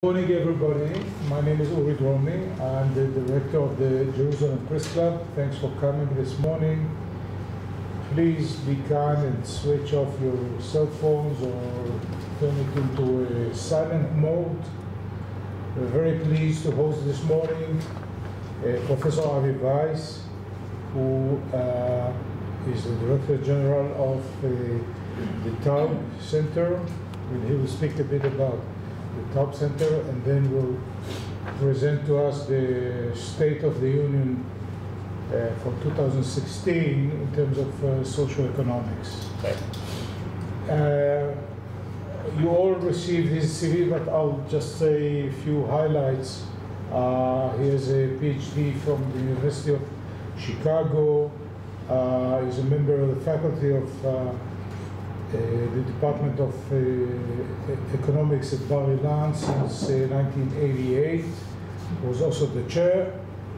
Good morning, everybody. My name is Uri Dromi. I'm the director of the Jerusalem Press Club. Thanks for coming this morning. Please be kind and switch off your cell phones or turn it into a silent mode. We're very pleased to host this morning Professor Weiss, who is the Director General of the Taub Center, and he will speak a bit about the Taub Center, and then will present to us the State of the Union for 2016 in terms of socioeconomics. You all received his CV, but I'll just say a few highlights. He has a PhD from the University of Chicago. He's a member of the faculty of the Department of Economics at Bar-Ilan since 1988. He was also the chair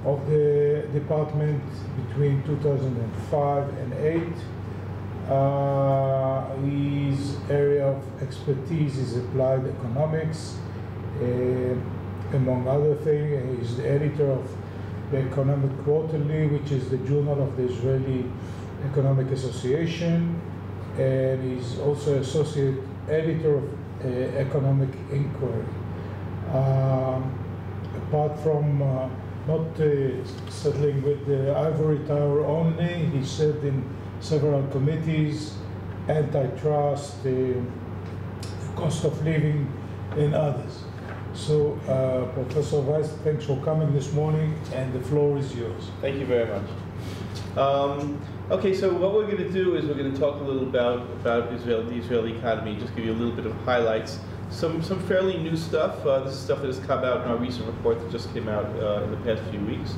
of the department between 2005 and 2008. His area of expertise is applied economics. Among other things, he's the editor of the Economic Quarterly, which is the journal of the Israeli Economic Association, and he's also associate editor of Economic Inquiry. Apart from not settling with the ivory tower only, he served in several committees, antitrust, cost of living, and others. So, Professor Weiss, thanks for coming this morning, and the floor is yours. Thank you very much. Okay, so what we're going to do is we're going to talk a little about Israel, the Israeli economy, just give you a little bit of highlights. Some fairly new stuff. This is stuff that has come out in our recent report that just came out in the past few weeks.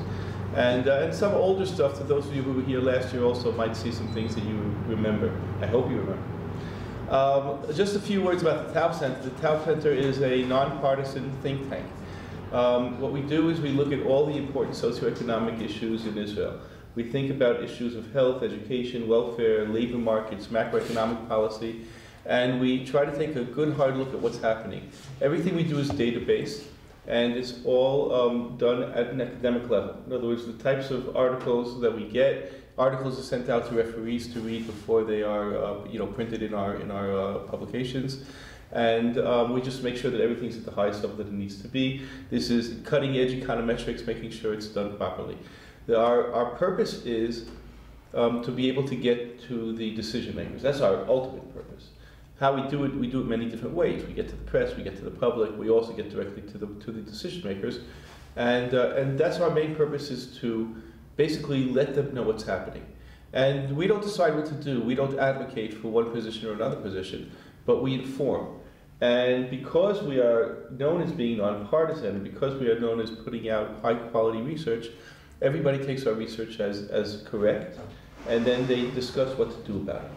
And some older stuff that those of you who were here last year also might see some things that you remember. I hope you remember. Just a few words about the Taub Center. The Taub Center is a nonpartisan think tank. What we do is we look at all the important socioeconomic issues in Israel. We think about issues of health, education, welfare, labor markets, macroeconomic policy, and we try to take a good hard look at what's happening. Everything we do is data-based, and it's all done at an academic level. In other words, the types of articles that we get, articles are sent out to referees to read before they are printed in our publications. And we just make sure that everything's at the highest level that it needs to be. This is cutting-edge econometrics, making sure it's done properly. Our purpose is to be able to get to the decision makers. That's our ultimate purpose. How we do it many different ways. We get to the press, we get to the public, we also get directly to the decision makers. And that's our main purpose, is to basically let them know what's happening. And we don't decide what to do. We don't advocate for one position or another position, but we inform. And because we are known as being nonpartisan, and because we are known as putting out high quality research, everybody takes our research as correct, and then they discuss what to do about it.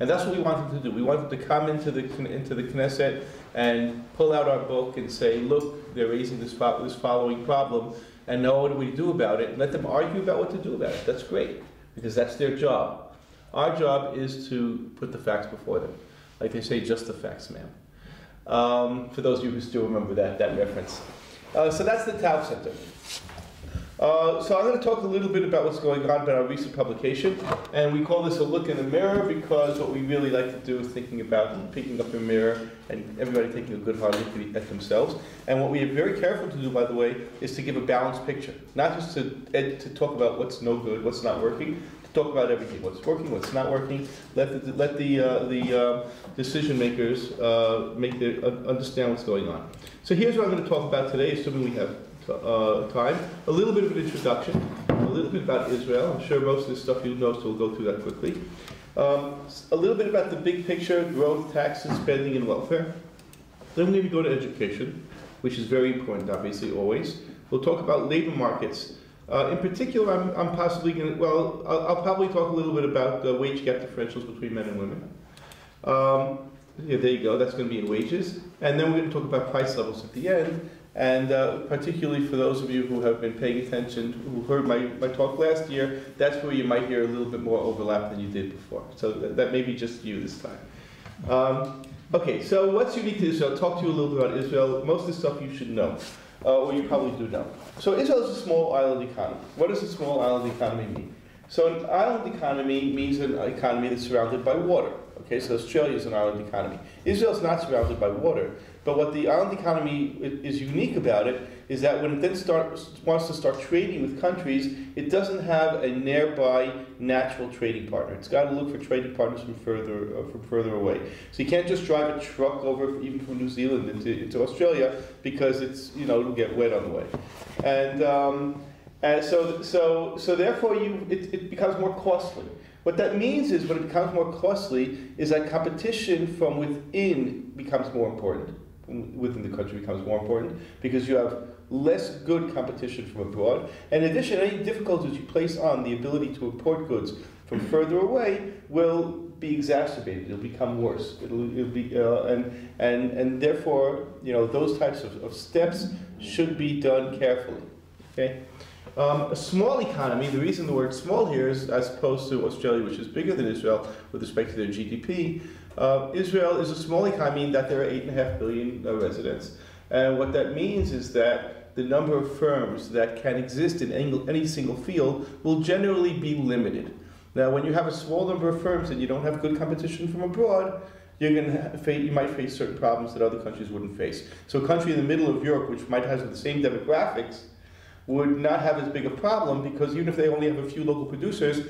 And that's what we wanted to do. We wanted to come into the Knesset and pull out our book and say, look, they're raising this following problem, and now what do we do about it? And let them argue about what to do about it. That's great, because that's their job. Our job is to put the facts before them. Like they say, just the facts, ma'am. For those of you who still remember that reference. So that's the Taub Center. So I'm going to talk a little bit about what's going on about our recent publication, and we call this a look in the mirror because what we really like to do is thinking about picking up a mirror and everybody taking a good hard look at themselves. And what we are very careful to do, by the way, is to give a balanced picture, not just to talk about what's no good, what's not working, to talk about everything, what's working, what's not working. Let the decision makers understand what's going on. So here's what I'm going to talk about today, assuming we have time. A little bit of an introduction, a little bit about Israel. I'm sure most of this stuff you know, so we'll go through that quickly. A little bit about the big picture, growth, taxes, spending, and welfare. Then we're going to go to education, which is very important, obviously, always. We'll talk about labor markets. In particular, I'm possibly going to, well, I'll probably talk a little bit about wage gap differentials between men and women. Yeah, there you go, that's going to be in wages. And then we're going to talk about price levels at the end. And particularly for those of you who have been paying attention, who heard my talk last year, that's where you might hear a little bit more overlap than you did before. So that may be just you this time. Okay, so what's unique to Israel? I'll talk to you a little bit about Israel. Most of this stuff you should know, or you probably do know. So Israel is a small island economy. What does a small island economy mean? So an island economy means an economy that's surrounded by water. Okay, so Australia is an island economy. Israel is not surrounded by water, but what the island economy is unique about it is that when it then wants to start trading with countries, it doesn't have a nearby natural trading partner. It's got to look for trading partners from further away. So you can't just drive a truck over, even from New Zealand into Australia, because it's, you know, it'll get wet on the way. And so therefore it becomes more costly. What that means is when it becomes more costly is that competition from within becomes more important. Within the country becomes more important because you have less good competition from abroad. And in addition, any difficulties you place on the ability to import goods from further away will be exacerbated. It'll become worse. It'll be and therefore, you know, those types of steps should be done carefully. Okay. A small economy, the reason the word small here is as opposed to Australia, which is bigger than Israel with respect to their GDP, Israel is a small economy in that there are 8.5 billion residents. And what that means is that the number of firms that can exist in any single field will generally be limited. Now, when you have a small number of firms and you don't have good competition from abroad, you might face certain problems that other countries wouldn't face. So a country in the middle of Europe, which might have the same demographics, would not have as big a problem because even if they only have a few local producers,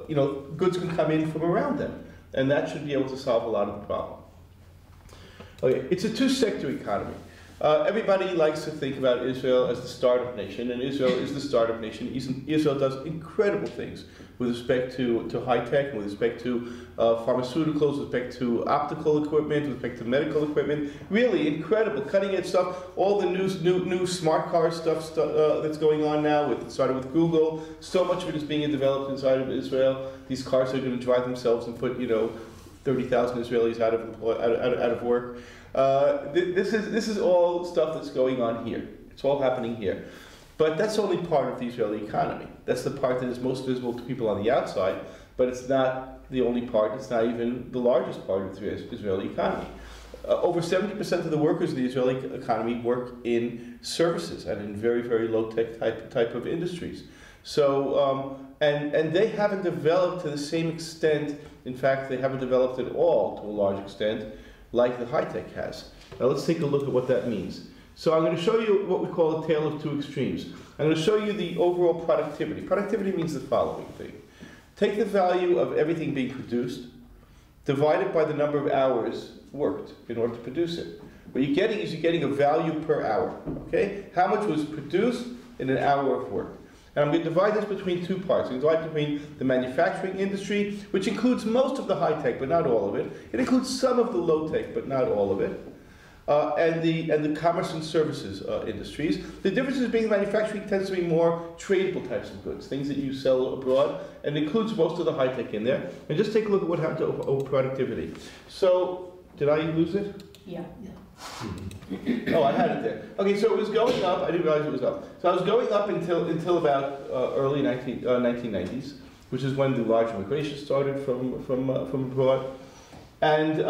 you know, goods can come in from around them. And that should be able to solve a lot of the problem. Okay, it's a two-sector economy. Everybody likes to think about Israel as the startup nation, and Israel is the startup nation. Israel does incredible things with respect to high tech, with respect to pharmaceuticals, with respect to optical equipment, with respect to medical equipment. Really incredible, cutting-edge stuff. All the new smart car stuff that's going on now. Started with Google. So much of it is being developed inside of Israel. These cars are going to drive themselves and put 30,000 Israelis out of work. This is all stuff that's going on here. It's all happening here. But that's only part of the Israeli economy. That's the part that is most visible to people on the outside, but it's not the only part. It's not even the largest part of the Israeli economy. Over 70% of the workers in the Israeli economy work in services and in very, very low-tech type of industries. So, and they haven't developed to the same extent. In fact, they haven't developed at all to a large extent like the high-tech has. Now let's take a look at what that means. So I'm going to show you what we call a tale of two extremes. I'm going to show you the overall productivity. Productivity means the following thing. Take the value of everything being produced, divide it by the number of hours worked in order to produce it. What you're getting is you're getting a value per hour. Okay? How much was produced in an hour of work? And I'm going to divide this between two parts. I'm going to divide between the manufacturing industry, which includes most of the high-tech, but not all of it. It includes some of the low-tech, but not all of it. And the commerce and services industries. The difference is being manufacturing tends to be more tradable types of goods, things that you sell abroad, and includes most of the high-tech in there. And just take a look at what happened to over productivity. So, did I lose it? Yeah. Oh, I had it there. Okay, so it was going up. I didn't realize it was up. So I was going up until about early 1990s, which is when the large immigration started from abroad, and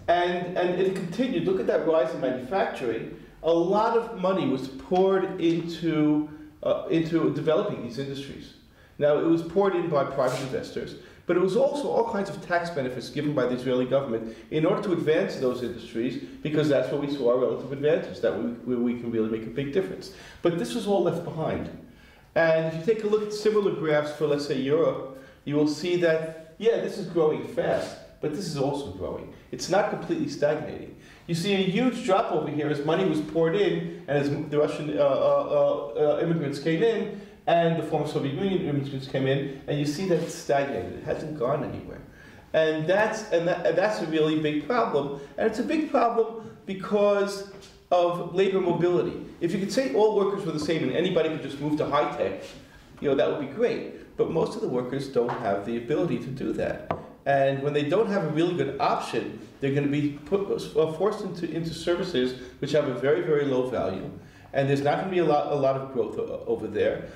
it continued. Look at that rise in manufacturing. A lot of money was poured into developing these industries. Now, it was poured in by private investors, but it was also all kinds of tax benefits given by the Israeli government in order to advance those industries, because that's where we saw our relative advantage, that where we can really make a big difference. But this was all left behind. And if you take a look at similar graphs for, let's say, Europe, you will see that, yeah, this is growing fast, but this is also growing. It's not completely stagnating. You see a huge drop over here as money was poured in, and as the Russian immigrants came in, and the former Soviet Union immigrants came in, and you see that it's stagnated. It hasn't gone anywhere. And that's a really big problem. And it's a big problem because of labor mobility. If you could say all workers were the same and anybody could just move to high-tech, that would be great. But most of the workers don't have the ability to do that. And when they don't have a really good option, they're going to be forced into services which have a very, very low value. And there's not going to be a lot of growth over there.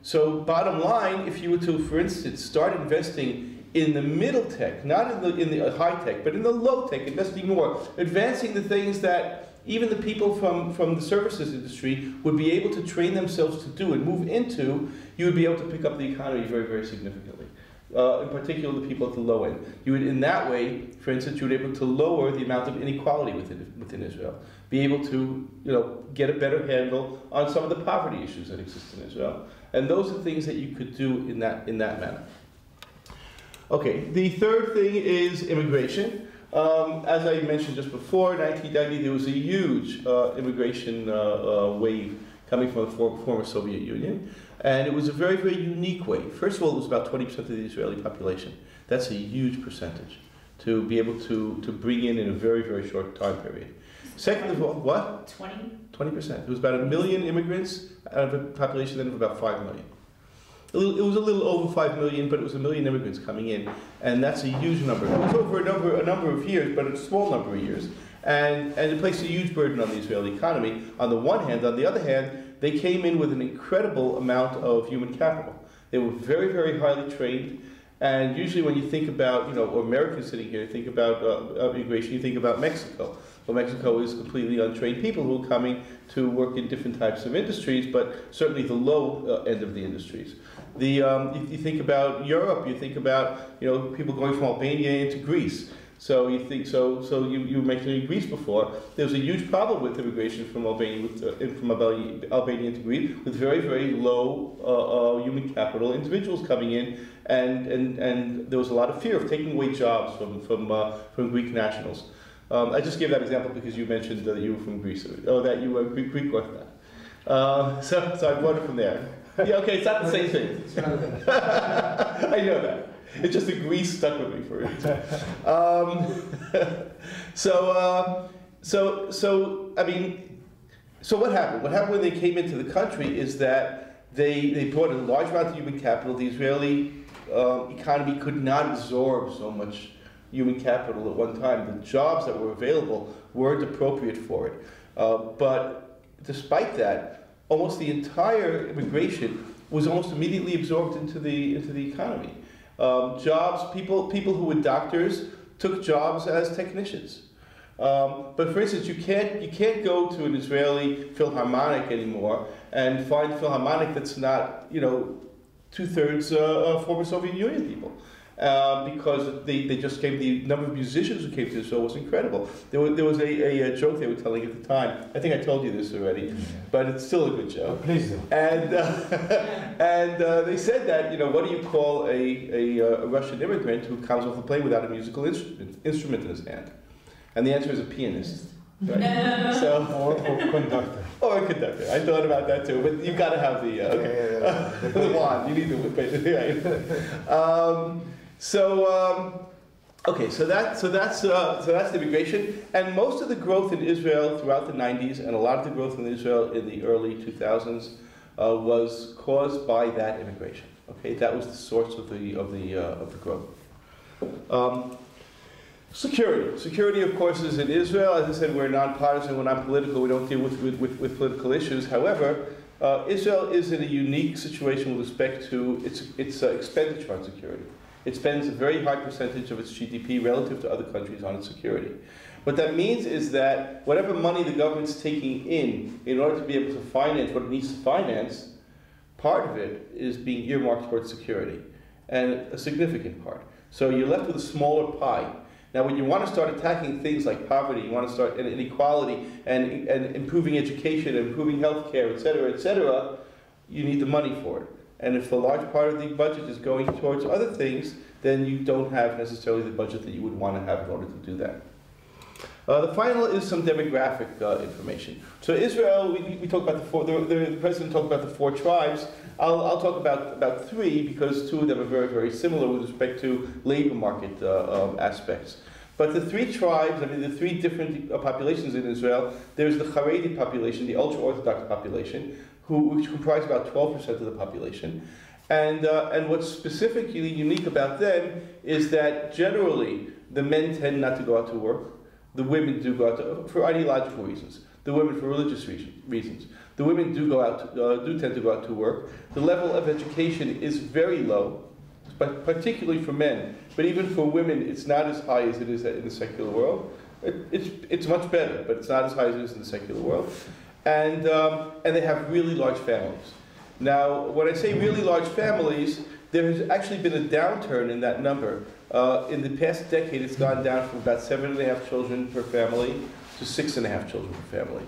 So bottom line, if you were to, for instance, start investing in the middle tech, not in the high tech, but in the low tech, investing more, advancing the things that even the people from the services industry would be able to train themselves to do and move into, you would be able to pick up the economy very, very significantly. In particular, the people at the low end. You would, in that way, for instance, you would be able to lower the amount of inequality within Israel, be able to, get a better handle on some of the poverty issues that exist in Israel. And those are things that you could do in that manner. Okay, the third thing is immigration. As I mentioned just before, in 1990 there was a huge immigration wave coming from the former Soviet Union. And it was a very, very unique way. First of all, it was about 20% of the Israeli population. That's a huge percentage to be able to bring in a very, very short time period. Second of all, what? 20%. It was about 1 million immigrants out of a population then of about 5 million. It was a little over 5 million, but it was 1 million immigrants coming in, and that's a huge number. It was over a number of years, but a small number of years, and it placed a huge burden on the Israeli economy. On the one hand, on the other hand, they came in with an incredible amount of human capital. They were very, very highly trained, and usually when you think about, or Americans sitting here, think about immigration, you think about Mexico. Well, Mexico is completely untrained people who are coming to work in different types of industries, but certainly the low end of the industries. You think about Europe, you think about people going from Albania into Greece. So you think you mentioned Greece before. There was a huge problem with immigration from Albania into Greece, with very, very low human capital individuals coming in, and there was a lot of fear of taking away jobs from Greek nationals. I just gave that example because you mentioned that you were from Greece, or that you were Greek Orthodox. So I brought it from there. Yeah, okay, it's not the same thing. I know that. It's just the Greece stuck with me for a reason. So what happened? What happened when they came into the country is that they brought a large amount of human capital. The Israeli economy could not absorb so much human capital at one time. The jobs that were available weren't appropriate for it. But despite that, almost the entire immigration was almost immediately absorbed into the economy. People who were doctors took jobs as technicians. But for instance, you can't go to an Israeli Philharmonic anymore and find a Philharmonic that's not 2/3 former Soviet Union people. Because they just came, the number of musicians who came to the show was incredible. There was a joke they were telling at the time. I think I told you this already, but it's still a good joke. Please do. And they said that, what do you call a Russian immigrant who comes off the plane without a musical instrument in his hand? And the answer is a pianist. Right? Or conductor. Or a conductor. I thought about that too, but you've got to have the the wand. You need the right. So that's the immigration, and most of the growth in Israel throughout the 90s, and a lot of the growth in Israel in the early 2000s, was caused by that immigration. Okay, that was the source of the growth. Security, of course, is in Israel. As I said, we're nonpartisan, we're not political, we don't deal with political issues. However, Israel is in a unique situation with respect to its expenditure on security. It spends a very high percentage of its GDP relative to other countries on its security. What that means is that whatever money the government's taking in order to be able to finance what it needs to finance, part of it is being earmarked towards security, and a significant part. So you're left with a smaller pie. Now, when you want to start attacking things like poverty, you want to start inequality, and improving education, and improving healthcare, et cetera, you need the money for it. And if a large part of the budget is going towards other things, then you don't have necessarily the budget that you would want to have in order to do that. The final is some demographic information. So Israel, we talked about the president talked about the 4 tribes. I'll talk about 3 because 2 of them are very, very similar with respect to labor market aspects. But the 3 tribes, the 3 different populations in Israel, there's the Haredi population, the ultra-Orthodox population, which comprise about 12% of the population. And what's specifically unique about them is that generally the men tend not to go out to work. The women do go out for ideological reasons. The women for religious reasons. The women do tend to go out to work. The level of education is very low, but particularly for men. but even for women, it's not as high as it is in the secular world. It's much better, but it's not as high as it is in the secular world. And they have really large families. Now, when I say really large families, there has actually been a downturn in that number. In the past decade, it's gone down from about 7.5 children per family to 6.5 children per family.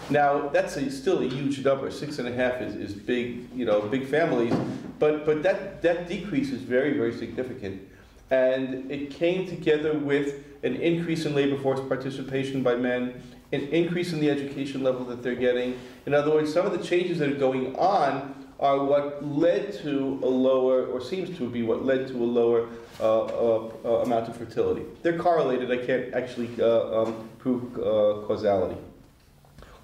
Now, that's still a huge number. 6.5 is big, big families, but that decrease is very, very significant. And it came together with an increase in labor force participation by men, an increase in the education level that they're getting. In other words, some of the changes that are going on are what led to a lower, or seems to be what led to a lower amount of fertility. They're correlated. I can't actually prove causality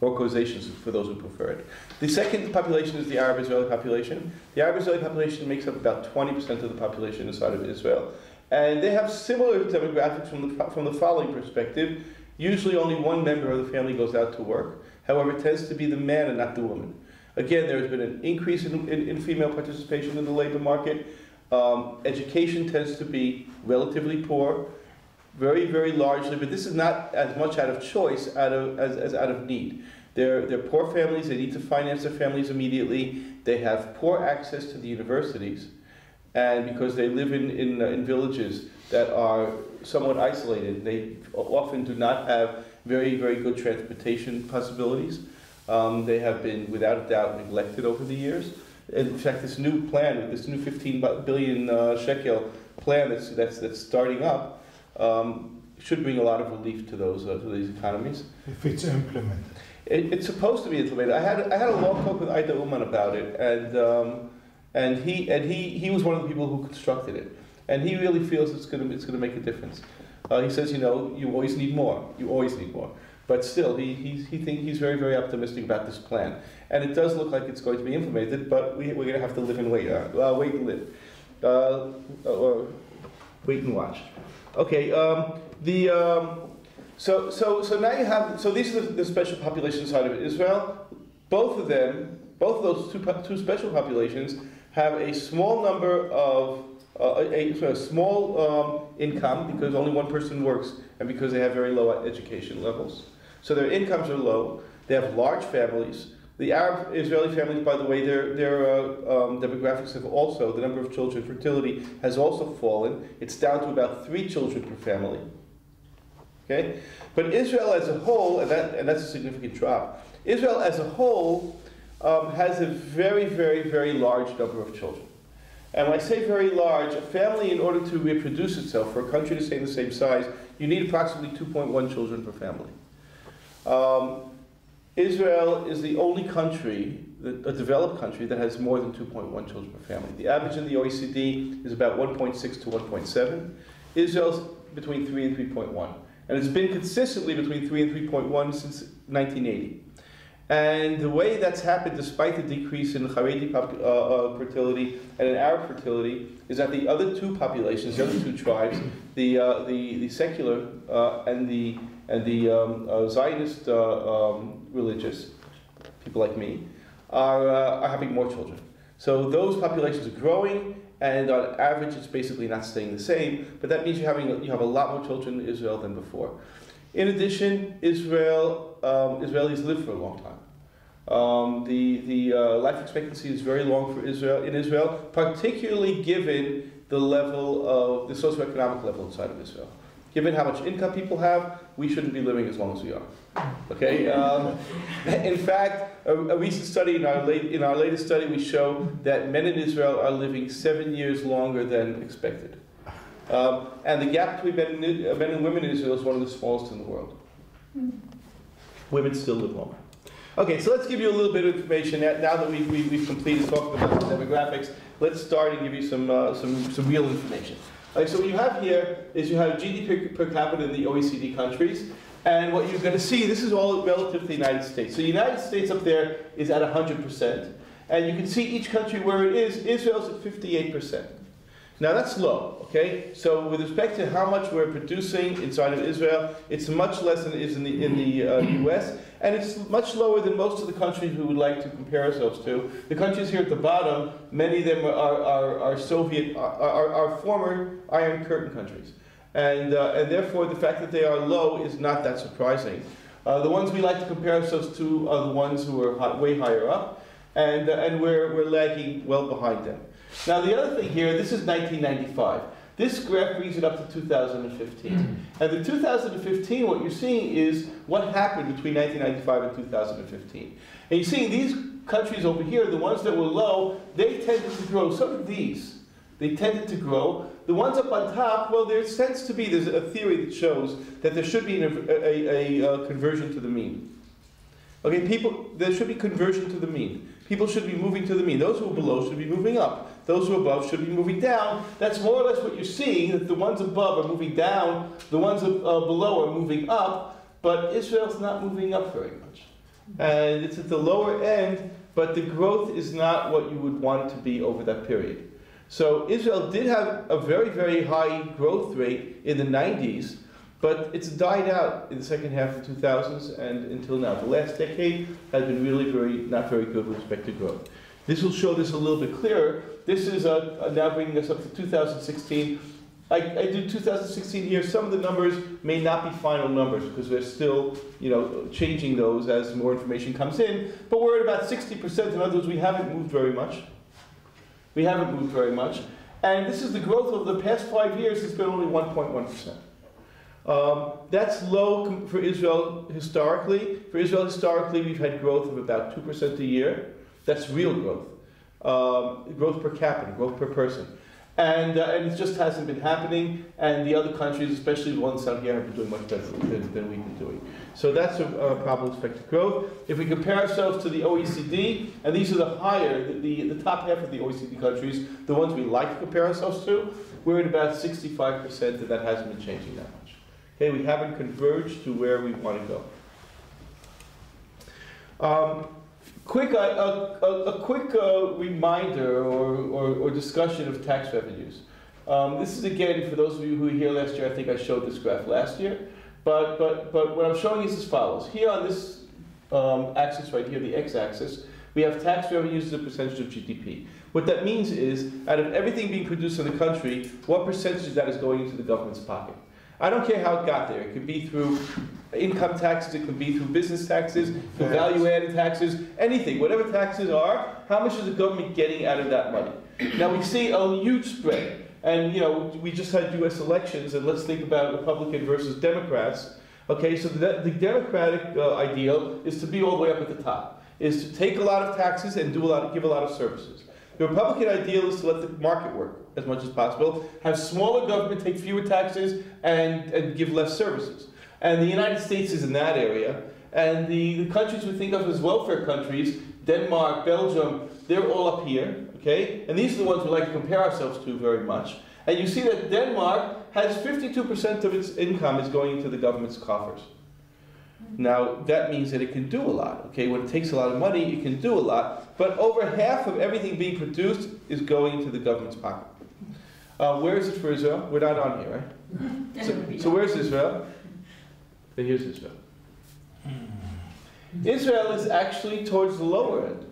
or causation for those who prefer it. The second population is the Arab-Israeli population. The Arab-Israeli population makes up about 20% of the population inside of Israel. And they have similar demographics from the following perspective. Usually only one member of the family goes out to work. However, it tends to be the man and not the woman. Again, there has been an increase in female participation in the labor market. Education tends to be relatively poor, very, very largely, but this is not as much out of choice as out of need. They're poor families. They need to finance their families immediately. They have poor access to the universities. And because they live in villages that are somewhat isolated, they often do not have very, very good transportation possibilities. They have been, without a doubt, neglected over the years. In fact, this new plan, this new 15 billion shekel plan that's starting up, should bring a lot of relief to these economies. If it's implemented. It's supposed to be implemented. I had a long talk with Aida Uman about it, and he was one of the people who constructed it, and he really feels it's going to make a difference. He says, you always need more. You always need more. But still, he's very, very optimistic about this plan, and it does look like it's going to be implemented. But we're going to have to live and wait. Wait and live, or wait and watch. Okay. So now you have. So these are the special populations side of Israel. Both of those two special populations have a small number of a small income because only one person works, and because they have very low education levels. So their incomes are low. They have large families. The Arab-Israeli families, by the way, their demographics have also, the number of children, fertility has also fallen. It's down to about 3 children per family. Okay? But Israel as a whole, and that's a significant drop, Israel as a whole has a very, very, very large number of children. And when I say very large, a family, in order to reproduce itself, for a country to stay the same size, you need approximately 2.1 children per family. Israel is the only country, a developed country, that has more than 2.1 children per family. The average in the OECD is about 1.6 to 1.7. Israel's between 3 and 3.1. And it's been consistently between 3 and 3.1 since 1980. And the way that's happened, despite the decrease in Haredi fertility and in Arab fertility, is that the other two populations, the other two tribes, the secular and the Zionist religious, people like me, are having more children. So those populations are growing, and on average, it's basically not staying the same. But that means you have a lot more children in Israel than before. In addition, Israelis live for a long time. The life expectancy is very long for in Israel, particularly given the level of the socioeconomic level inside of Israel. Given how much income people have, we shouldn't be living as long as we are. Okay. In fact, a recent study in our latest study, we show that men in Israel are living 7 years longer than expected. And the gap between men and women in Israel is one of the smallest in the world. Women still live longer. Okay, so let's give you a little bit of information now that we've completed talking about the demographics. Let's start and give you some real information. Okay, so what you have here is you have GDP per capita in the OECD countries, and what you're going to see, this is all relative to the United States. So the United States up there is at 100%, and you can see each country where it is. Israel's at 58%. Now that's low, okay? So with respect to how much we're producing inside of Israel, it's much less than it is in the US. and it's much lower than most of the countries we would like to compare ourselves to. The countries here at the bottom, many of them are Soviet, are former Iron Curtain countries. And therefore, the fact that they are low is not that surprising. The ones we like to compare ourselves to are the ones who are way higher up, and we're lagging well behind them. Now, the other thing here, this is 1995. This graph brings it up to 2015. And the 2015, what you're seeing is what happened between 1995 and 2015. And you're seeing these countries over here, the ones that were low, they tended to grow. So did these. They tended to grow. The ones up on top, well, there tends to be, there's a theory that shows that there should be a conversion to the mean. Okay, there should be conversion to the mean. People should be moving to the mean. Those who are below should be moving up. Those who are above should be moving down. That's more or less what you're seeing, that the ones above are moving down, the ones below are moving up, but Israel's not moving up very much. And it's at the lower end, but the growth is not what you would want it to be over that period. So Israel did have a very, very high growth rate in the 90s, but it's died out in the second half of the 2000s and until now. The last decade has been really not very good with respect to growth. This will show this a little bit clearer. This is now bringing us up to 2016. I do 2016 here. Some of the numbers may not be final numbers because we're still, changing those as more information comes in. But we're at about 60%. In other words, we haven't moved very much. We haven't moved very much. And this is the growth over the past 5 years. It's been only 1.1%. That's low for Israel historically. For Israel historically, we've had growth of about 2% a year. That's real growth. Growth per capita, growth per person. And it just hasn't been happening. And the other countries, especially the ones down here, have been doing much better than we've been doing. So that's a problem with respect to growth. If we compare ourselves to the OECD, and these are the higher, the top half of the OECD countries, the ones we like to compare ourselves to, we're at about 65%, and that hasn't been changing that much. Okay, we haven't converged to where we want to go. A quick reminder or discussion of tax revenues. This is again for those of you who were here last year. I think I showed this graph last year, but what I'm showing is as follows. Here on this axis right here, the x-axis, we have tax revenues as a percentage of GDP. What that means is, out of everything being produced in the country, what percentage of that is going into the government's pocket? I don't care how it got there. It could be through income taxes, it could be through business taxes, through value-added taxes, anything. Whatever taxes are, how much is the government getting out of that money? Now we see a huge spread. And we just had US elections, and let's think about Republican versus Democrats. Okay, so the Democratic ideal is to be all the way up at the top, is to take a lot of taxes and give a lot of services. The Republican ideal is to let the market work as much as possible, have smaller government, take fewer taxes, and give less services. And the United States is in that area. And the countries we think of as welfare countries, Denmark, Belgium, they're all up here, okay? And these are the ones we like to compare ourselves to very much. And you see that Denmark has 52% of its income is going into the government's coffers. Now, that means that it can do a lot, okay? When it takes a lot of money, it can do a lot. But over half of everything being produced is going into the government's pocket. Where is it for Israel? We're not on here, right? So where's Israel? Then here's Israel. Israel is actually towards the lower end.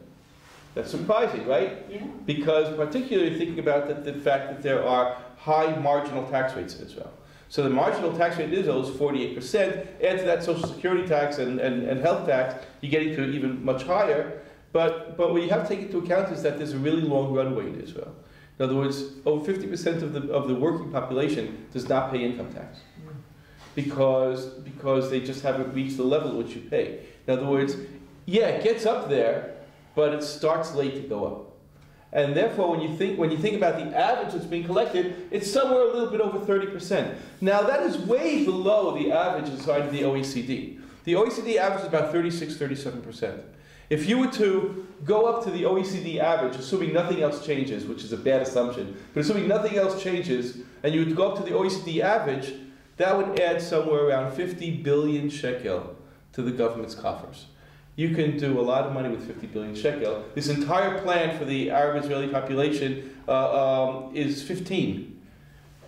That's surprising, right? Yeah. Because particularly thinking about the fact that there are high marginal tax rates in Israel. So the marginal tax rate in Israel is 48%. Add to that social security tax and health tax, you're getting to even much higher. But what you have to take into account is that there's a really long runway in Israel. In other words, over 50% of the working population does not pay income tax. Because they just haven't reached the level at which you pay. In other words, yeah, it gets up there, but it starts late to go up. And therefore, when you think about the average that's being collected, it's somewhere a little bit over 30%. Now, that is way below the average inside of the OECD. The OECD average is about 36, 37%. If you were to go up to the OECD average, assuming nothing else changes, which is a bad assumption, but assuming nothing else changes, and you would go up to the OECD average, that would add somewhere around 50 billion shekel to the government's coffers. You can do a lot of money with 50 billion shekel. This entire plan for the Arab-Israeli population is 15.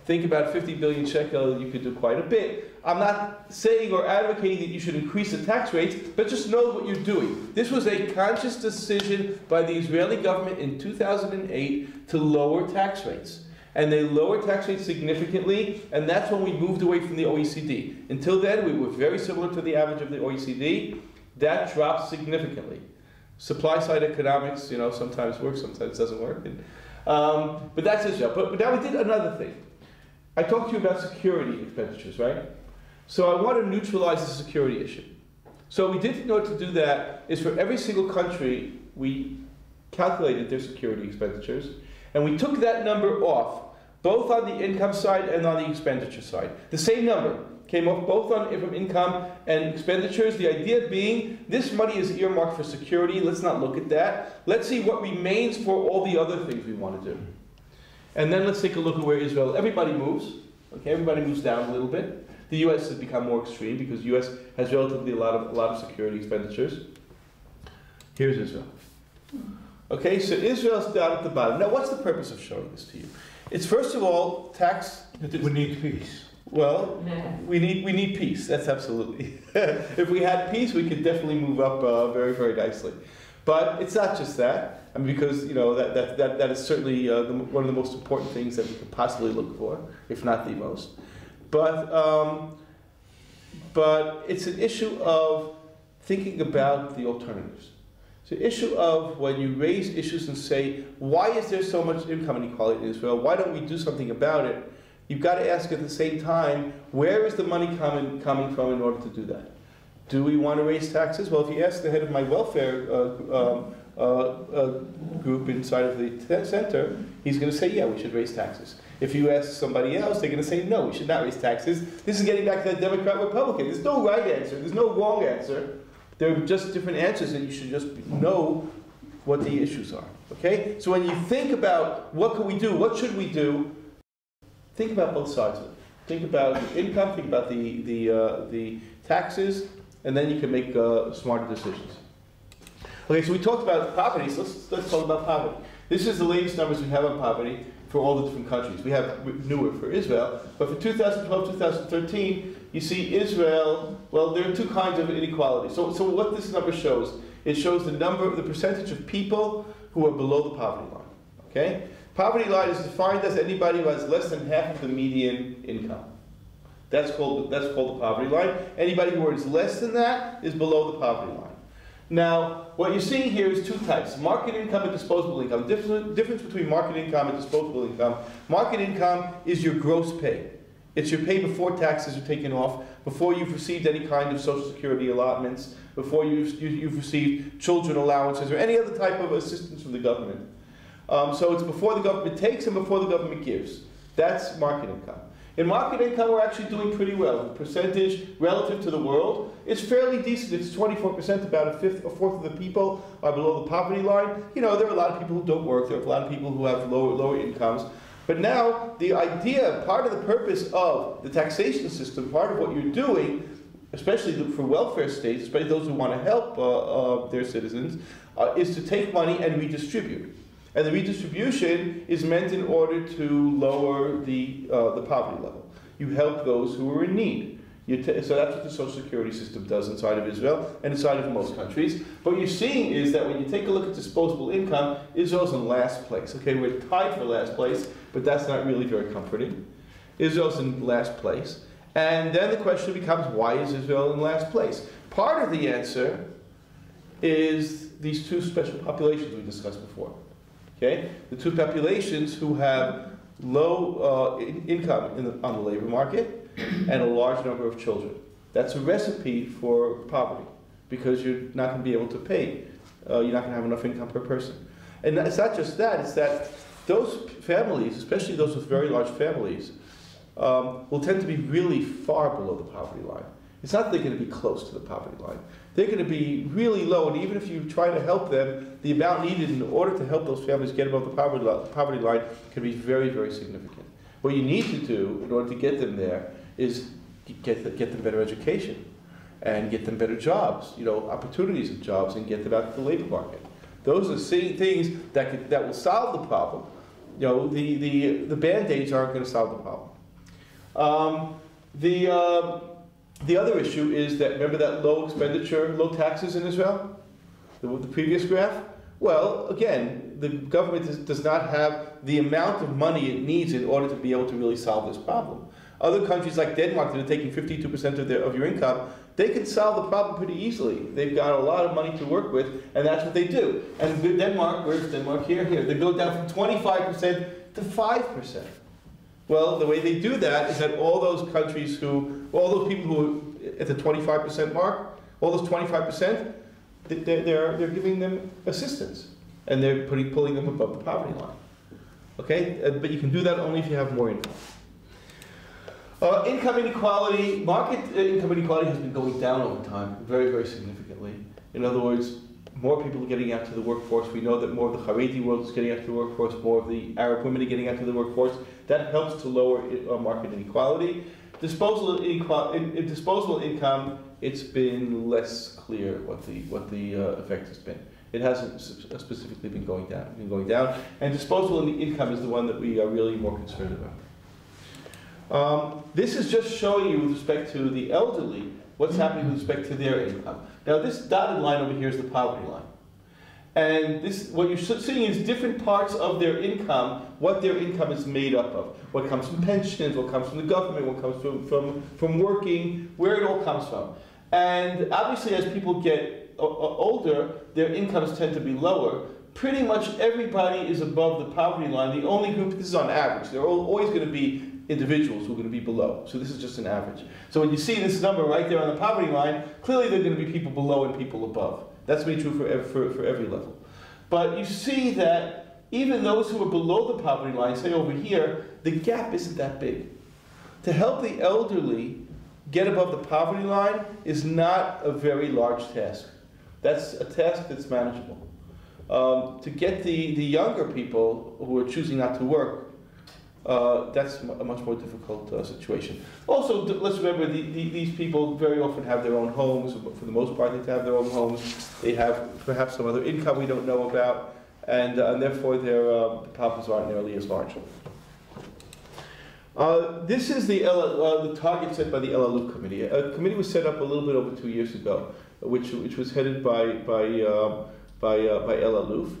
Think about 50 billion shekel, you could do quite a bit. I'm not saying or advocating that you should increase the tax rates, but just know what you're doing. This was a conscious decision by the Israeli government in 2008 to lower tax rates. And they lowered tax rates significantly, and that's when we moved away from the OECD. Until then, we were very similar to the average of the OECD. That dropped significantly. Supply-side economics, you know, sometimes works, sometimes doesn't work. But that's Israel. But now we did another thing. I talked to you about security expenditures, right? So I want to neutralize the security issue. So what we did in order to do that is for every single country, we calculated their security expenditures, and we took that number off, both on the income side and on the expenditure side. The same number came off both from income and expenditures. The idea being, this money is earmarked for security. Let's not look at that. Let's see what remains for all the other things we want to do. And then let's take a look at where Israel, everybody moves. Okay, everybody moves down a little bit. The U.S. has become more extreme because the U.S. has relatively a lot of security expenditures. Here's Israel. Okay, so Israel's down at the bottom. Now, what's the purpose of showing this to you? It's first of all tax. We need peace. Well, we need peace. That's absolutely. If we had peace, we could definitely move up very, very nicely. But it's not just that. I mean, because you know that is certainly one of the most important things that we could possibly look for, if not the most. But it's an issue of thinking about the alternatives. It's an issue of when you raise issues and say, why is there so much income inequality in Israel? Why don't we do something about it? You've got to ask at the same time, where is the money coming from in order to do that? Do we want to raise taxes? Well, if you ask the head of my welfare group inside of the center, he's going to say, yeah, we should raise taxes. If you ask somebody else, they're going to say, no, we should not raise taxes. This is getting back to that Democrat-Republican. There's no right answer. There's no wrong answer. There are just different answers, and you should just know what the issues are. Okay? So when you think about what can we do, what should we do, think about both sides of it. Think about the income, think about the taxes, and then you can make smarter decisions. Okay, so we talked about poverty, so let's talk about poverty. This is the latest numbers we have on poverty for all the different countries. We have newer for Israel, but for 2012, 2013, you see Israel, well, there are two kinds of inequality. So what this number shows, it shows the percentage of people who are below the poverty line, okay? Poverty line is defined as anybody who has less than half of the median income. That's called the poverty line. Anybody who earns less than that is below the poverty line. Now, what you're seeing here is two types, market income and disposable income. Difference between market income and disposable income. Market income is your gross pay. It's your pay before taxes are taken off, before you've received any kind of Social Security allotments, before you've received children allowances or any other type of assistance from the government. So it's before the government takes and before the government gives. That's market income. In market income, we're actually doing pretty well. The percentage relative to the world is fairly decent. It's 24%, about a fourth of the people are below the poverty line. You know, there are a lot of people who don't work. There are a lot of people who have lower incomes. But now, the idea, part of the purpose of the taxation system, part of what you're doing, especially for welfare states, especially those who want to help their citizens, is to take money and redistribute. And the redistribution is meant in order to lower the poverty level. You help those who are in need. So that's what the Social Security system does inside of Israel and inside of most countries. But what you're seeing is that when you take a look at disposable income, Israel's in last place. Okay, we're tied for last place, but that's not really very comforting. Israel's in last place. And then the question becomes, why is Israel in last place? Part of the answer is these two special populations we discussed before. Okay, the two populations who have low income on the labor market and a large number of children. That's a recipe for poverty because you're not going to be able to pay. You're not going to have enough income per person. And it's not just that, it's that those families, especially those with very large families, will tend to be really far below the poverty line. It's not that they're going to be close to the poverty line. They're going to be really low, and even if you try to help them, the amount needed in order to help those families get above the poverty line can be very, very significant. What you need to do in order to get them there is get them better education and get them better jobs, you know, opportunities of jobs, and get them out to the labor market. Those are things that will solve the problem. You know, the Band-Aids aren't going to solve the problem. The other issue is that, remember that low expenditure, low taxes in Israel? The previous graph? Well, again, the government does not have the amount of money it needs in order to be able to really solve this problem. Other countries like Denmark that are taking 52% of your income, they can solve the problem pretty easily. They've got a lot of money to work with, and that's what they do. And Denmark, where's Denmark? Here. They go down from 25% to 5%. Well, the way they do that is that all those countries all those people who are at the 25% mark, all those 25%, they're giving them assistance, and they're pulling them above the poverty line. Okay, but you can do that only if you have more income. Income inequality, market income inequality has been going down over time, very, very significantly. In other words, more people are getting out to the workforce. We know that more of the Haredi world is getting out to the workforce, more of the Arab women are getting out to the workforce. That helps to lower market inequality. Disposable income, it's been less clear what the effect has been. It hasn't specifically been going down. And disposable income is the one that we are really more concerned about. This is just showing you with respect to the elderly what's happening with respect to their income. Now this dotted line over here is the poverty line. And what you're seeing is different parts of their income, what their income is made up of. What comes from pensions, what comes from the government, what comes from working, where it all comes from. And obviously as people get older, their incomes tend to be lower. Pretty much everybody is above the poverty line. The only group, this is on average, there are always going to be individuals who are going to be below. So this is just an average. So when you see this number right there on the poverty line, clearly there are going to be people below and people above. That's going to be true for every level. But you see that even those who are below the poverty line, say over here, the gap isn't that big. To help the elderly get above the poverty line is not a very large task. That's a task that's manageable. To get the younger people who are choosing not to work, that's a much more difficult situation. Also, let's remember, these people very often have their own homes. For the most part, they have their own homes. They have perhaps some other income we don't know about, and therefore their problems aren't nearly as large. This is the target set by the LLU committee. A committee was set up a little bit over 2 years ago, which was headed by LLU,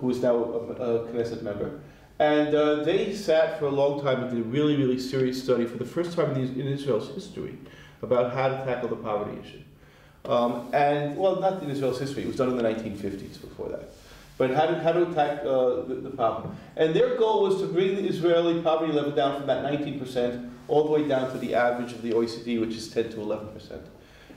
who is now a Knesset member. And they sat for a long time and did a really, really serious study for the first time in Israel's history about how to tackle the poverty issue. Well, not in Israel's history, it was done in the 1950s before that. But how to attack the problem. And their goal was to bring the Israeli poverty level down from that 19% all the way down to the average of the OECD, which is 10 to 11%.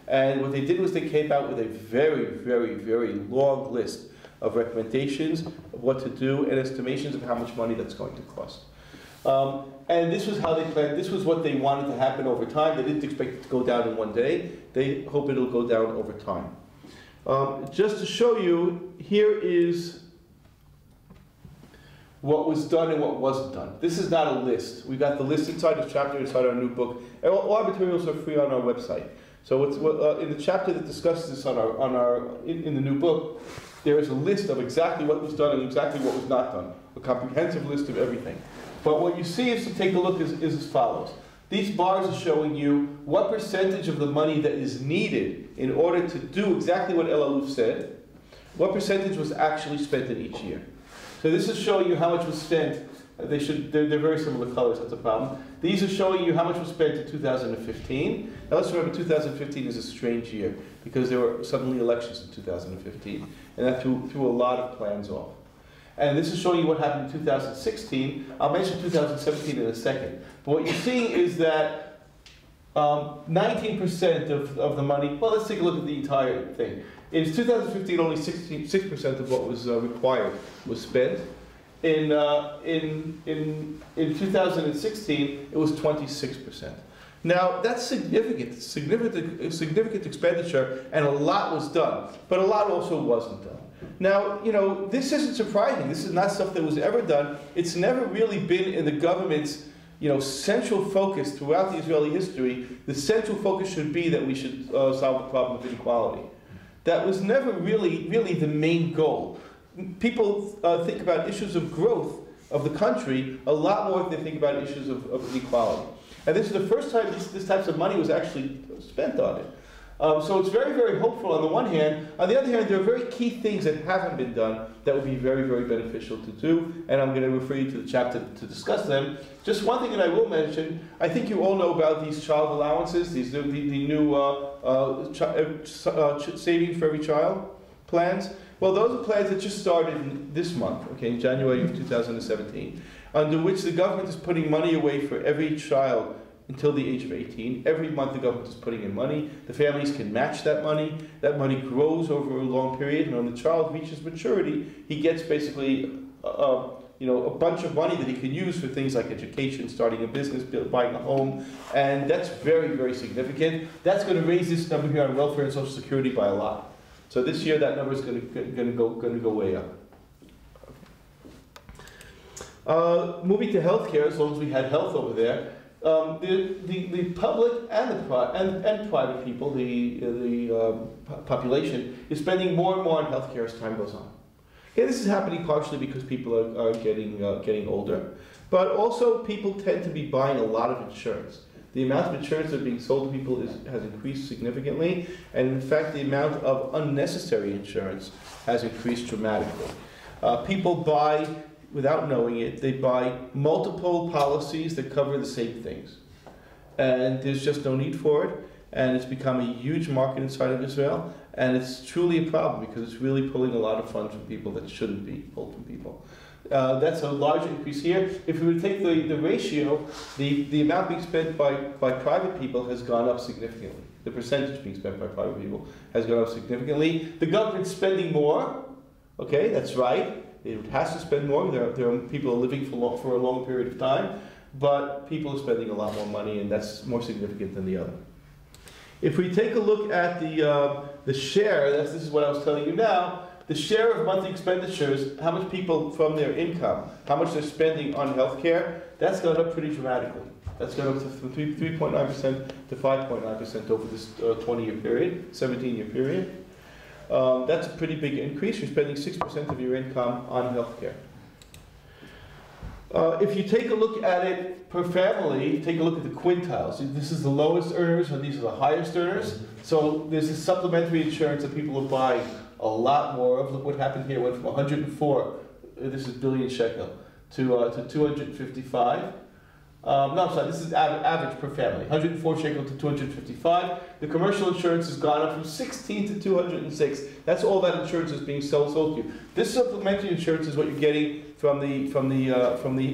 And what they did was they came out with a very, very, very long list of recommendations of what to do and estimations of how much money that's going to cost. And this was how they planned, this was what they wanted to happen over time. They didn't expect it to go down in one day. They hope it'll go down over time. Just to show you, here is what was done and what wasn't done. This is not a list. We got the list inside this chapter, inside our new book. And all our materials are free on our website. So in the chapter that discusses this in the new book, there is a list of exactly what was done and exactly what was not done. A comprehensive list of everything. But what you see is to take a look is as follows. These bars are showing you what percentage of the money that is needed in order to do exactly what LLU said, what percentage was actually spent in each year. So this is showing you how much was spent. They're very similar colors, that's a problem. These are showing you how much was spent in 2015. Now let's remember 2015 is a strange year because there were suddenly elections in 2015 and that threw a lot of plans off. And this is showing you what happened in 2016. I'll mention 2017 in a second. But what you're seeing is that 19% of the money, well, let's take a look at the entire thing. In 2015, only 6% of what was required was spent. In 2016, it was 26%. Now, that's significant expenditure, and a lot was done, but a lot also wasn't done. Now, this isn't surprising. This is not stuff that was ever done. It's never really been in the government's, central focus throughout the Israeli history. The central focus should be that we should solve the problem of inequality. That was never really the main goal. People think about issues of growth of the country a lot more than they think about issues of inequality. And this is the first time this types of money was actually spent on it. So it's very, very hopeful on the one hand. On the other hand, there are very key things that haven't been done that would be very, very beneficial to do, and I'm going to refer you to the chapter to discuss them. Just one thing that I will mention, I think you all know about these child allowances, the new savings for every child plans. Well, those are plans that just started this month, okay, in January of 2017, under which the government is putting money away for every child until the age of 18. Every month the government is putting in money. The families can match that money. That money grows over a long period, and when the child reaches maturity, he gets basically a bunch of money that he can use for things like education, starting a business, buying a home, and that's very, very significant. That's going to raise this number here on welfare and Social Security by a lot. So this year that number is going to go way up. Moving to healthcare, as long as we had health over there. The public and private people, the population, is spending more and more on healthcare as time goes on. Okay, this is happening partially because people are getting older, but also people tend to be buying a lot of insurance. The amount of insurance that are being sold to people has increased significantly, and in fact the amount of unnecessary insurance has increased dramatically. People buy, without knowing it, they buy multiple policies that cover the same things. And there's just no need for it, and it's become a huge market inside of Israel, and it's truly a problem because it's really pulling a lot of funds from people that shouldn't be pulled from people. That's a large increase here. If we would take the ratio, the amount being spent by private people has gone up significantly. The percentage being spent by private people has gone up significantly. The government's spending more, okay, that's right. It has to spend more. There are people living for a long period of time, but people are spending a lot more money, and that's more significant than the other. If we take a look at the share, this is what I was telling you now, the share of monthly expenditures, how much people from their income, how much they're spending on healthcare, that's gone up pretty dramatically. That's gone up from 3.9% to 5.9% over this 20-year period, 17-year period. That's a pretty big increase. You're spending 6% of your income on healthcare. If you take a look at it per family, take a look at the quintiles. This is the lowest earners, and these are the highest earners. So there's this supplementary insurance that people are buying a lot more of. Look what happened here. It went from 104, this is billion shekel, to 255. No, I'm sorry, this is average per family. 104 shekel to 255. The commercial insurance has gone up from 16 to 206. That's all that insurance is being sold to you. This supplementary insurance is what you're getting from the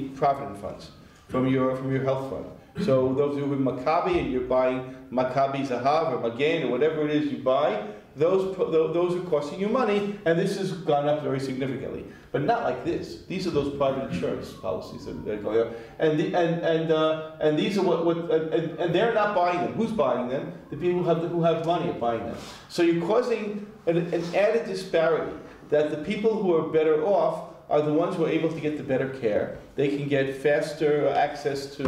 provident funds, from your health fund. So those who are with Maccabi and you're buying Maccabi Zahav or Magen or whatever it is you buy, those are costing you money, and this has gone up very significantly. But not like this. These are those private insurance policies that are going up, and these are and they're not buying them. Who's buying them? The people who have money are buying them. So you're causing an added disparity that the people who are better off are the ones who are able to get the better care. They can get faster access to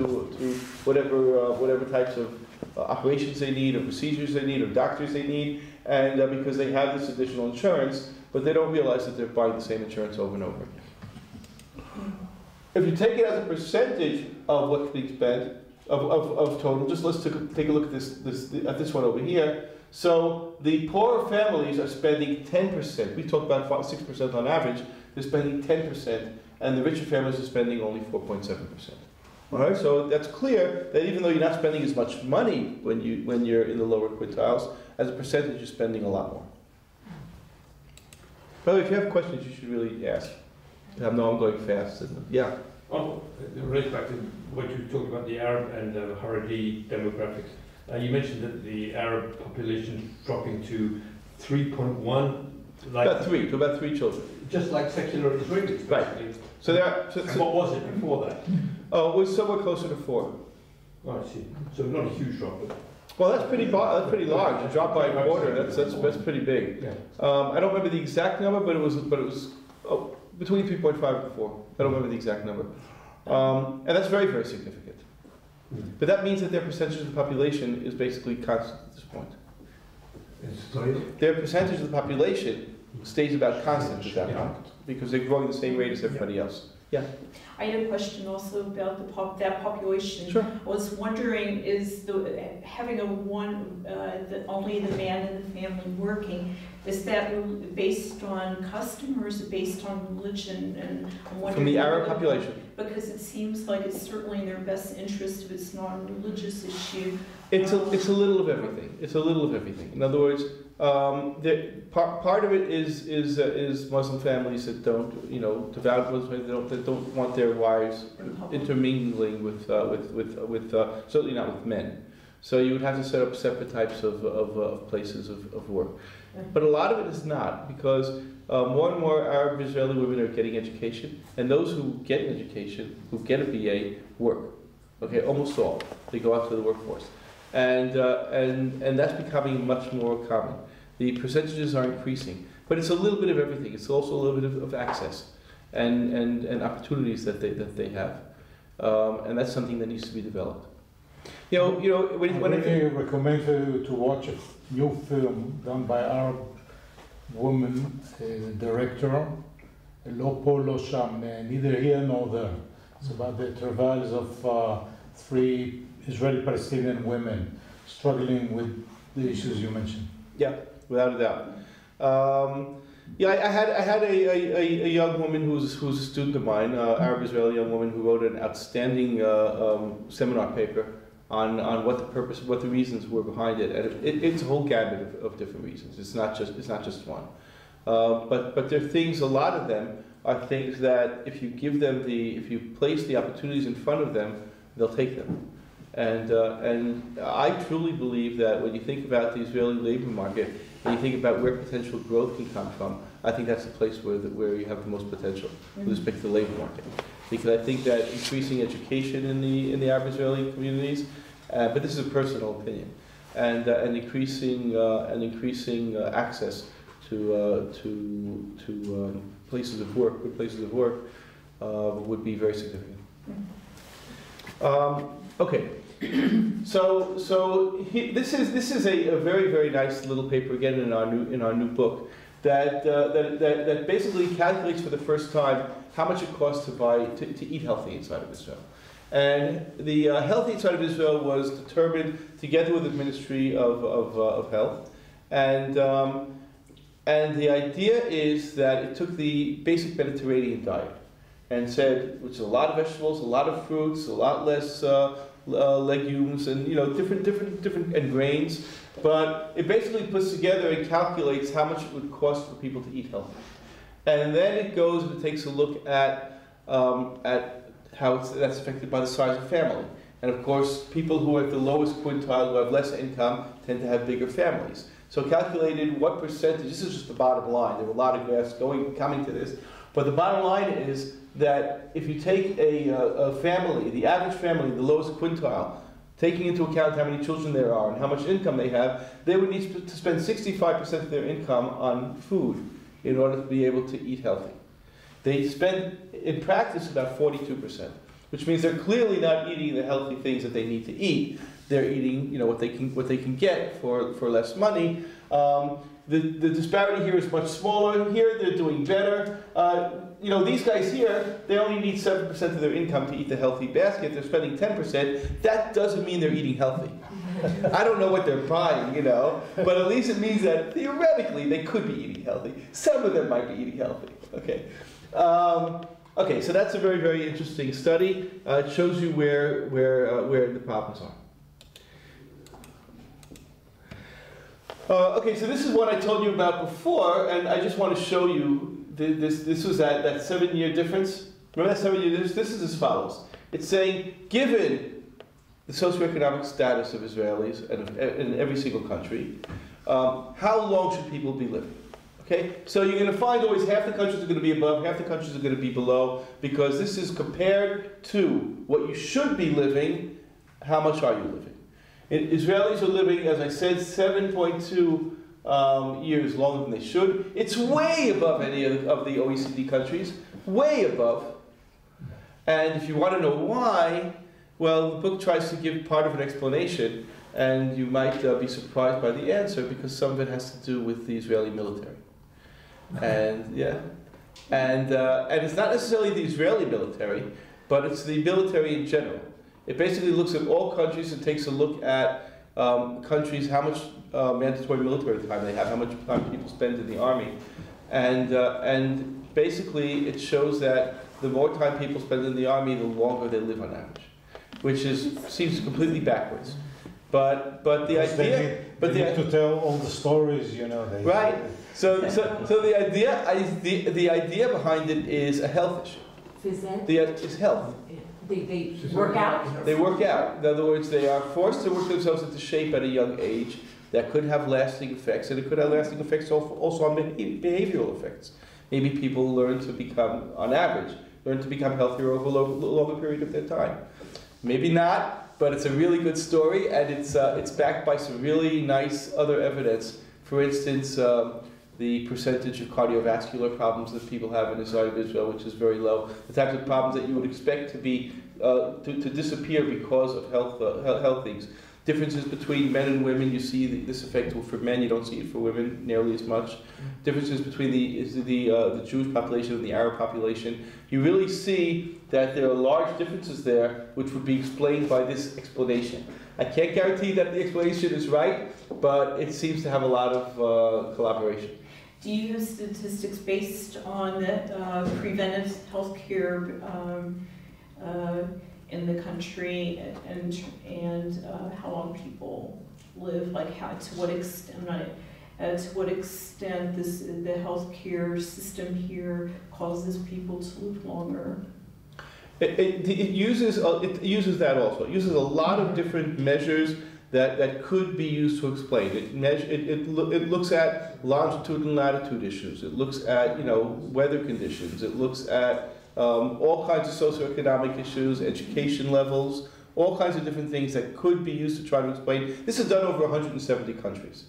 whatever types of operations they need, or procedures they need, or doctors they need, and because they have this additional insurance, but they don't realize that they're buying the same insurance over and over again. If you take it as a percentage of what's being spent, of total, just let's take a look at this one over here. So the poorer families are spending 10%. We talked about 6% on average. They're spending 10%, and the richer families are spending only 4.7%. All right, so that's clear that even though you're not spending as much money when you're in the lower quintiles, as a percentage, you're spending a lot more. By the way, if you have questions, you should really ask. I know I'm going fast. Yeah. Oh, right back to what you talked about, the Arab and Haredi demographics. You mentioned that the Arab population dropping to 3.1. About three children. Just like secular Israelis, right? So what was it before that? Oh, it was somewhere closer to 4. Oh, I see. So not a huge drop. But well, that's pretty large. A drop by a quarter. That's pretty big. Yeah. I don't remember the exact number, but it was between 3.5 and 4. I don't remember the exact number, and that's very, very significant. But that means that their percentage of the population is basically constant at this point. Their percentage of the population stays about constant at that point because they're growing the same rate as everybody else. Yeah. I had a question also about that population. Sure. I was wondering, is having only the man in the family working, is that based on custom or is it based on religion? And I'm wondering, From the Arab population. Because it seems like it's certainly in their best interest if it's not a religious issue. It's a little of everything. It's a little of everything. In other words, part of it is Muslim families that don't, devout Muslims that don't want their wives intermingling with certainly not with men. So you would have to set up separate types of places of work. But a lot of it is not, because more and more Arab Israeli women are getting education, and those who get an education, who get a BA, work. Okay, almost all. They go out to the workforce. And that's becoming much more common. The percentages are increasing, but it's a little bit of everything. It's also a little bit of access and opportunities that they have, and that's something that needs to be developed. When I really recommend to watch a new film done by Arab woman, director, Lo Po Lo Sham, neither here nor there. It's about the travails of 3 Israeli-Palestinian women struggling with the issues you mentioned. Yeah, without a doubt. I had a young woman who's a student of mine, Arab-Israeli young woman, who wrote an outstanding seminar paper on what the reasons were behind it, and it's a whole gamut of different reasons. It's not just one. But there are things. A lot of them are things that if you place the opportunities in front of them, they'll take them. And I truly believe that when you think about the Israeli labor market and you think about where potential growth can come from, I think that's the place where you have the most potential with respect to the labor market. Because I think that increasing education in the Arab Israeli communities, but this is a personal opinion, and increasing access to places of work, good places of work, would be very significant. Okay. So this is a very, very nice little paper again in our new book that basically calculates for the first time how much it costs to eat healthy inside of Israel. And the healthy inside of Israel was determined together with the Ministry of Health, and the idea is that it took the basic Mediterranean diet and said, which is a lot of vegetables, a lot of fruits, a lot less legumes, and different and grains, but it basically puts together and calculates how much it would cost for people to eat healthy, and then it goes and it takes a look at how that's affected by the size of family, and of course people who are at the lowest quintile, who have less income, tend to have bigger families. So calculated what percentage. This is just the bottom line. There were a lot of graphs coming to this, but the bottom line is that if you take a family, the average family, the lowest quintile, taking into account how many children there are and how much income they have, they would need to spend 65% of their income on food in order to be able to eat healthy. They spend, in practice, about 42%, which means they're clearly not eating the healthy things that they need to eat. They're eating, what they can get for less money. The disparity here is much smaller. Here, they're doing better. These guys here, they only need 7% of their income to eat the healthy basket. They're spending 10%. That doesn't mean they're eating healthy. I don't know what they're buying, but at least it means that theoretically they could be eating healthy. Some of them might be eating healthy. Okay. Okay, so that's a very, very interesting study. It shows you where the problems are. Okay, so this is what I told you about before, and I just want to show you this was that 7-year difference. Remember that 7-year difference? This is as follows. It's saying, given the socioeconomic status of Israelis in every single country, how long should people be living? Okay, so you're going to find always half the countries are going to be above, half the countries are going to be below, because this is compared to what you should be living. How much are you living? Israelis are living, as I said, 7.2 years longer than they should. It's way above any of the OECD countries, way above. And if you want to know why, well, the book tries to give part of an explanation, and you might be surprised by the answer, because some of it has to do with the Israeli military. And yeah, And it's not necessarily the Israeli military, but it's the military in general. It basically looks at all countries and takes a look at countries, how much mandatory military time they have, how much time people spend in the army. And basically it shows that the more time people spend in the army, the longer they live on average, which seems completely backwards. But the idea, they need to tell all the stories, you know. Right. So the idea behind it is a health issue. It's health. They work out? They work out. In other words, they are forced to work themselves into shape at a young age. That could have lasting effects, and it could have lasting effects also on behavioral effects. Maybe people learn to become, on average, learn to become healthier over a longer period of their time. Maybe not, but it's a really good story, and it's backed by some really nice other evidence. For instance, the percentage of cardiovascular problems that people have in the side of Israel, which is very low. The types of problems that you would expect to be to disappear because of health things. Differences between men and women, you see this effect for men, you don't see it for women nearly as much. Differences between the Jewish population and the Arab population. You really see that there are large differences there, which would be explained by this explanation. I can't guarantee that the explanation is right, but it seems to have a lot of collaboration. Do you have statistics based on preventive health care in the country and how long people live, like to what extent the healthcare system here causes people to live longer? It uses that also. It uses a lot of different measures that could be used to explain. It looks at longitude and latitude issues. It looks at weather conditions. It looks at all kinds of socioeconomic issues, education levels, all kinds of different things that could be used to try to explain. This is done over 170 countries.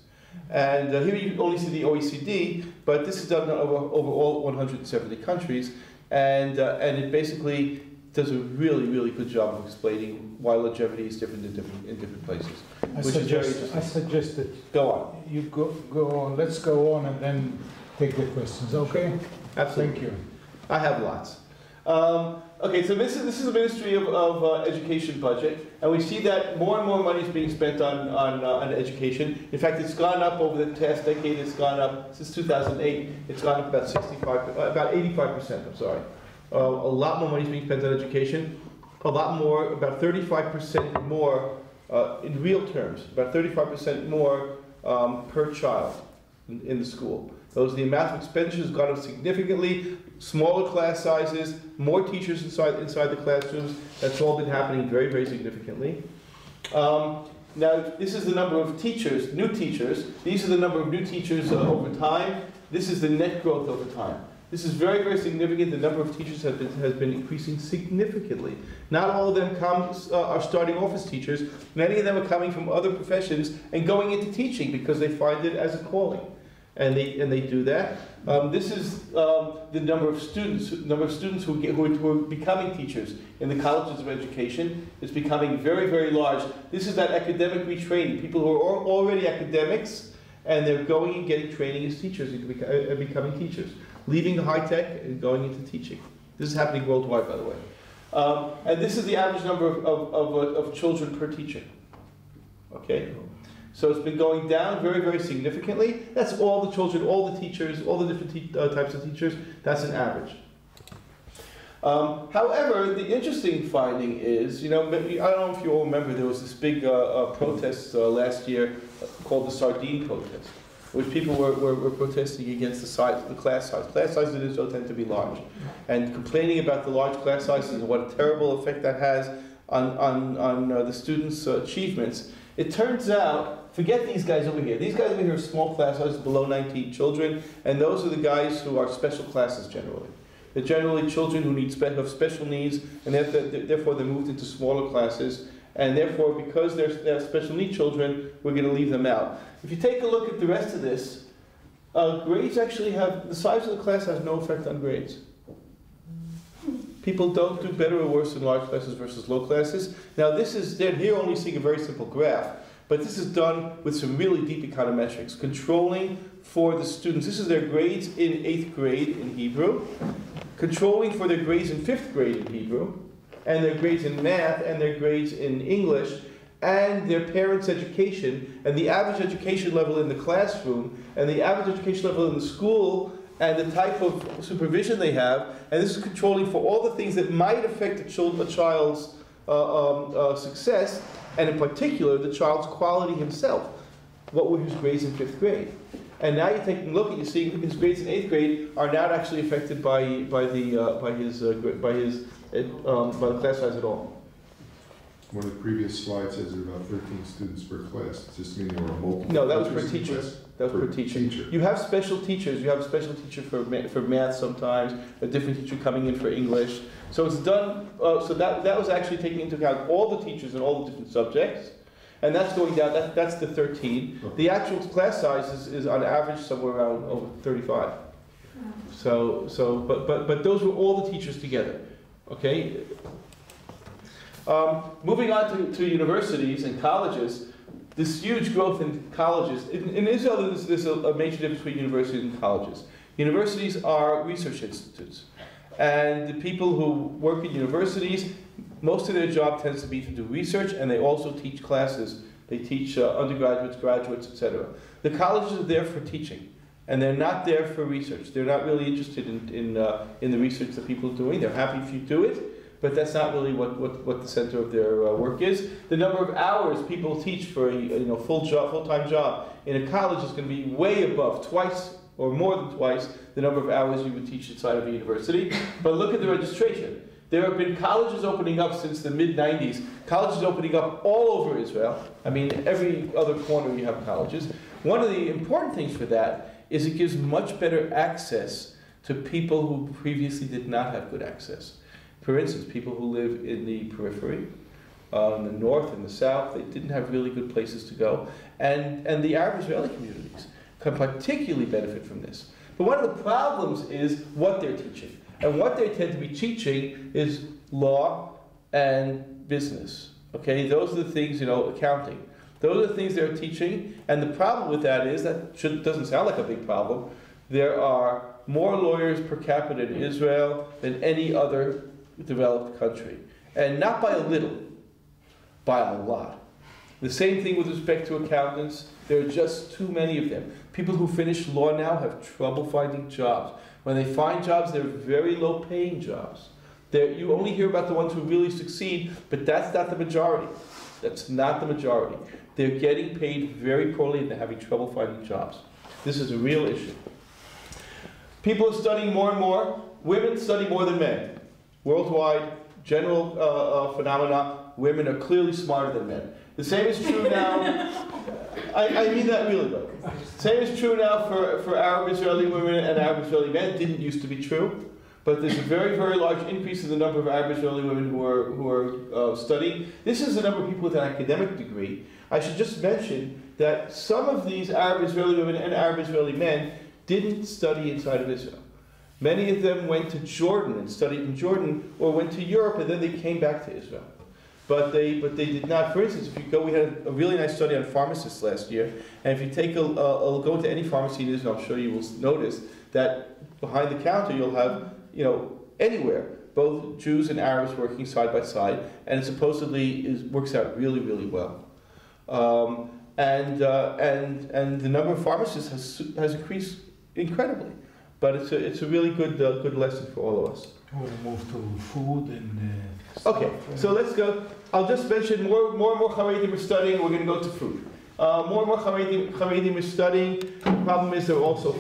And here you only see the OECD, but this is done over all 170 countries. And it basically does a really, really good job of explaining why longevity is different in different places. I suggest that go on. You go on. Let's go on and then take the questions. Okay. Absolutely. Thank you. I have lots. Okay, so this is the Ministry of Education budget, and we see that more and more money is being spent on education. In fact, it's gone up over the past decade. It's gone up since 2008. It's gone up about 85%. I'm sorry. A lot more money is being spent on education. A lot more, about 35% more in real terms. About 35% more per child in the school. The amount of expenditures has gone up significantly. Smaller class sizes, more teachers inside the classrooms. That's all been happening very, very significantly. Now, this is the number of teachers, new teachers. These are the number of new teachers over time. This is the net growth over time. This is very, very significant. The number of teachers has been increasing significantly. Not all of them are starting off as teachers. Many of them are coming from other professions and going into teaching because they find it as a calling. And they do that. This is the number of students who are becoming teachers in the colleges of education. Is becoming very, very large. This is that academic retraining. People who are already academics and they're going and getting training as teachers and becoming teachers, leaving the high tech and going into teaching. This is happening worldwide, by the way. And this is the average number of children per teacher. Okay. So it's been going down very, very significantly. That's all the children, all the teachers, all the different types of teachers. That's an average. However, the interesting finding is, I don't know if you all remember, there was this big protest last year called the Sardine protest, which people were protesting against the class size. Class sizes in Israel tend to be large, and complaining about the large class sizes and what a terrible effect that has on the students' achievements. It turns out, forget these guys over here. These guys over here are small class sizes, below 19 children, and those are the guys who are special classes generally. They're generally children who have special needs, and therefore they're moved into smaller classes, and therefore because they're special need children, we're going to leave them out. If you take a look at the rest of this, grades actually the size of the class has no effect on grades. People don't do better or worse in large classes versus low classes. Now they're here only seeing a very simple graph, But this is done with some really deep econometrics, controlling for the students. This is their grades in 8th grade in Hebrew, controlling for their grades in 5th grade in Hebrew, and their grades in math, and their grades in English, and their parents' education, and the average education level in the classroom, and the average education level in the school, and the type of supervision they have. And this is controlling for all the things that might affect a child's success, and in particular, the child's quality himself. What were his grades in 5th grade? And now you're taking a look and you're seeing his grades in 8th grade are not actually affected by the class size at all. One of the previous slides says there are about 13 students per class. Does this mean there were multiple? No, that was per teachers in teacher. class? That was per teacher. You have special teachers. You have a special teacher for math sometimes, a different teacher coming in for English. So it's done, so that was actually taking into account all the teachers and all the different subjects. And that's going down, that's the 13. Okay. The actual class size is on average somewhere around over 35. But those were all the teachers together, okay? Moving on to universities and colleges, this huge growth in colleges. In Israel, there's a major difference between universities and colleges. Universities are research institutes. And the people who work in universities, most of their job tends to be to do research, and they also teach classes. They teach undergraduates, graduates, etc. The colleges are there for teaching, and they're not there for research. They're not really interested in the research that people are doing. They're happy if you do it, but that's not really what the center of their work is. The number of hours people teach for a full-time job in a college is going to be way above, twice or more than twice the number of hours you would teach inside of a university. But look at the registration. There have been colleges opening up since the mid-90s. Colleges opening up all over Israel. I mean, every other corner you have colleges. One of the important things for that is it gives much better access to people who previously did not have good access. For instance, people who live in the periphery, in the north and the south, they didn't have really good places to go. And the Arab Israeli communities can particularly benefit from this. But one of the problems is what they're teaching. And what they tend to be teaching is law and business. Okay, those are the things, accounting. Those are the things they're teaching. And the problem with that is, doesn't sound like a big problem. There are more lawyers per capita in Israel than any other developed country. And not by a little, by a lot. The same thing with respect to accountants. There are just too many of them. People who finish law now have trouble finding jobs. When they find jobs, they're very low-paying jobs. You only hear about the ones who really succeed, but that's not the majority. That's not the majority. They're getting paid very poorly and they're having trouble finding jobs. This is a real issue. People are studying more and more. Women study more than men. Worldwide, general phenomena, women are clearly smarter than men. The same is true now. I mean that really, though. Same is true now for Arab Israeli women and Arab Israeli men. It didn't used to be true, but there's a very, very large increase in the number of Arab Israeli women who are studying. This is the number of people with an academic degree. I should just mention that some of these Arab Israeli women and Arab Israeli men didn't study inside of Israel. Many of them went to Jordan and studied in Jordan, or went to Europe and then they came back to Israel. But they did not. For instance, if you go, we had a really nice study on pharmacists last year, and if you take go into any pharmacy in Israel, I'm sure you will notice that behind the counter you'll have, anywhere, both Jews and Arabs working side by side, and it supposedly works out really, really well. And the number of pharmacists has increased incredibly, but it's a really good lesson for all of us. I want to move to food and okay, so let's go. I'll just mention more and more Haredim are studying. We're going to go to food. More and more Haredim are studying. The problem is they're also...